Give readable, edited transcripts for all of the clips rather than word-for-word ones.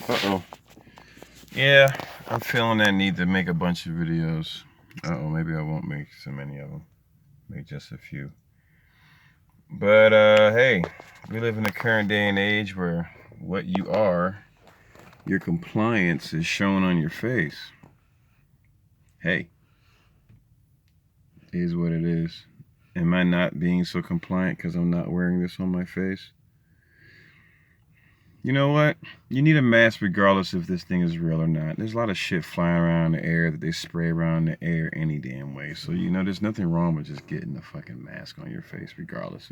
Uh-oh. Yeah, I'm feeling that need to make a bunch of videos. Uh-oh, maybe I won't make so many of them. Make just a few. But, hey, we live in the current day and age where what you are, your compliance is shown on your face. Hey, is what it is. Am I not being so compliant because I'm not wearing this on my face? You know what? You need a mask regardless if this thing is real or not. There's a lot of shit flying around the air that they spray around the air any damn way. So there's nothing wrong with just getting a fucking mask on your face regardless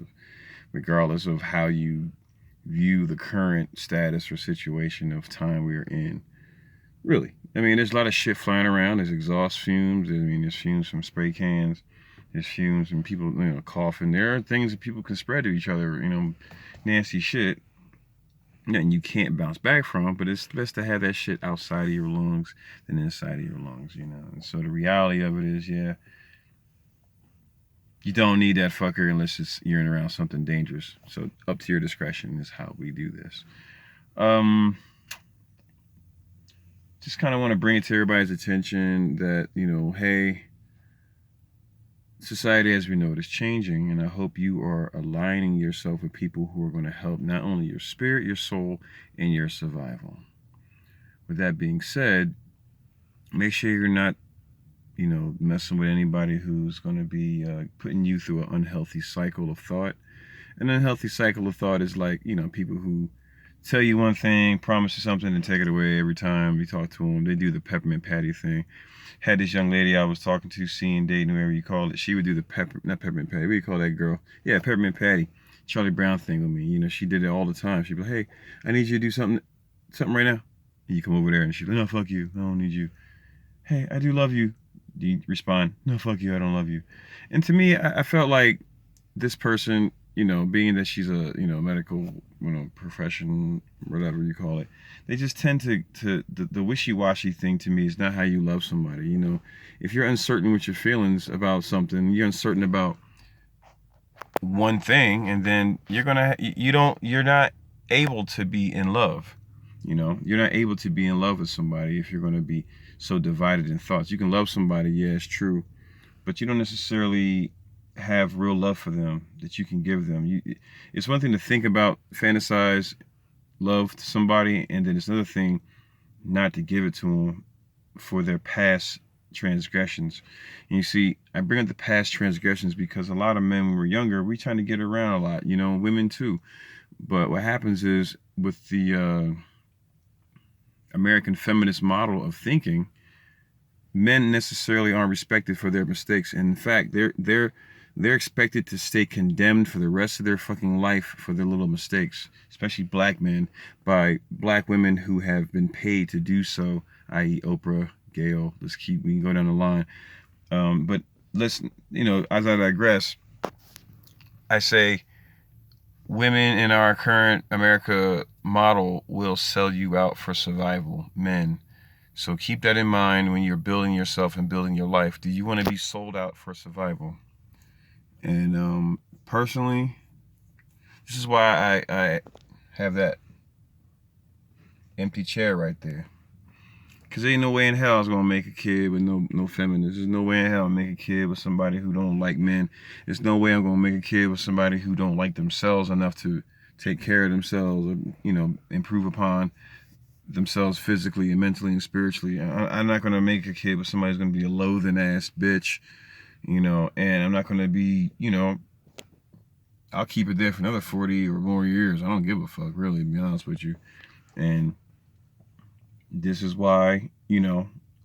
of how you view the current status or situation of time we are in. Really. I mean, there's a lot of shit flying around. There's exhaust fumes. There's fumes from spray cans. There's fumes from people, coughing. There are things that people can spread to each other, nasty shit. Nothing you can't bounce back from, but it's best to have that shit outside of your lungs than inside of your lungs, And so the reality of it is, yeah, you don't need that fucker unless you're in around something dangerous. So up to your discretion is how we do this. Just kind of want to bring it to everybody's attention that, hey, society as we know it is changing, and I hope you are aligning yourself with people who are going to help not only your spirit, your soul, and your survival. With that being said, make sure you're not, messing with anybody who's going to be putting you through an unhealthy cycle of thought. An unhealthy cycle of thought is like, people who tell you one thing, promise you something, and take it away every time you talk to them. They do the peppermint patty thing. Had this young lady I was talking to, seeing, dating, whatever you call it. She would do the not peppermint patty. What do you call that girl? Yeah, peppermint patty. Charlie Brown thing with me. She did it all the time. She'd be like, hey, I need you to do something right now. And you come over there and she'd be like, no, fuck you. I don't need you. Hey, I do love you. Do you respond, no, fuck you, I don't love you. And to me, I felt like this person, being that she's a, medical, profession, whatever you call it, they just tend to the wishy-washy thing to me is not how you love somebody. If you're uncertain with your feelings about something, you're uncertain about one thing, and then you're not able to be in love. You're not able to be in love with somebody if you're going to be so divided in thoughts. You can love somebody, yeah, it's true, but you don't necessarily have real love for them that you can give them. It's one thing to think about, fantasize love to somebody, and then it's another thing not to give it to them for their past transgressions. And you see, I bring up the past transgressions because a lot of men, when we're younger, we trying to get around a lot, women too. But what happens is with the American feminist model of thinking, men necessarily aren't respected for their mistakes. And in fact, they're expected to stay condemned for the rest of their fucking life for their little mistakes, especially black men, by black women who have been paid to do so, i.e. Oprah, Gail, we can go down the line. But let's, as I digress, I say women in our current America model will sell you out for survival, men. So keep that in mind when you're building yourself and building your life. Do you want to be sold out for survival? And personally, this is why I have that empty chair right there. Because there ain't no way in hell I was going to make a kid with no feminists. There's no way in hell I'm going to make a kid with somebody who don't like men. There's no way I'm going to make a kid with somebody who don't like themselves enough to take care of themselves or, improve upon themselves physically and mentally and spiritually. I'm not going to make a kid with somebody who's going to be a loathing ass bitch, and I'm not going to be, I'll keep it there for another 40 or more years. I don't give a fuck, really, to be honest with you. And this is why,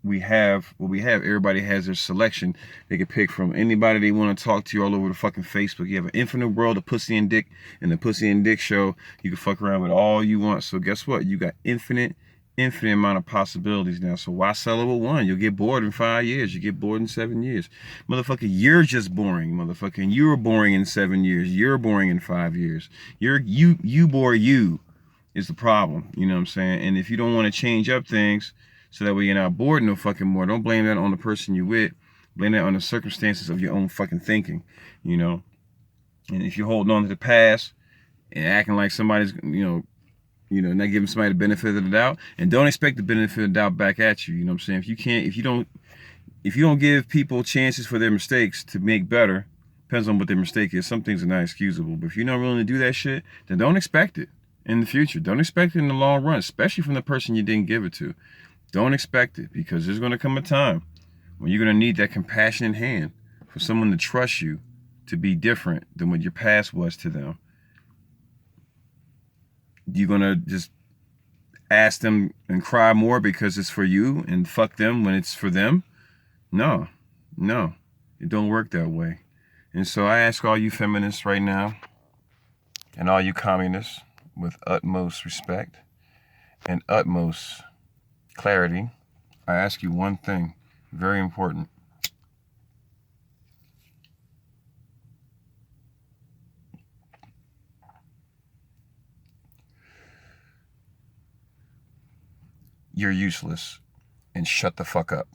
we have what we have. Everybody has their selection. They can pick from anybody they want to talk to all over the fucking Facebook. You have an infinite world of pussy and dick, and the pussy and dick show. You can fuck around with all you want. So guess what? You got infinite amount of possibilities now. So why settle with one? You'll get bored in 5 years. You get bored in 7 years. Motherfucker, you're just boring. Motherfucker, and you were boring in 7 years. You're boring in 5 years. You bore you is the problem. You know what I'm saying? And if you don't want to change up things so that way you're not bored no fucking more, don't blame that on the person you with. Blame that on the circumstances of your own fucking thinking, And if you're holding on to the past and acting like somebody's, not giving somebody the benefit of the doubt, and don't expect the benefit of the doubt back at you. You know what I'm saying? If you don't give people chances for their mistakes to make better, depends on what their mistake is. Some things are not excusable, but if you're not willing to do that shit, then don't expect it in the future. Don't expect it in the long run, especially from the person you didn't give it to. Don't expect it, because there's going to come a time when you're going to need that compassionate hand for someone to trust you to be different than what your past was to them. You're going to just ask them and cry more because it's for you and fuck them when it's for them? No, it don't work that way. And so I ask all you feminists right now and all you communists with utmost respect and utmost clarity, I ask you one thing, very important. You're useless, and shut the fuck up.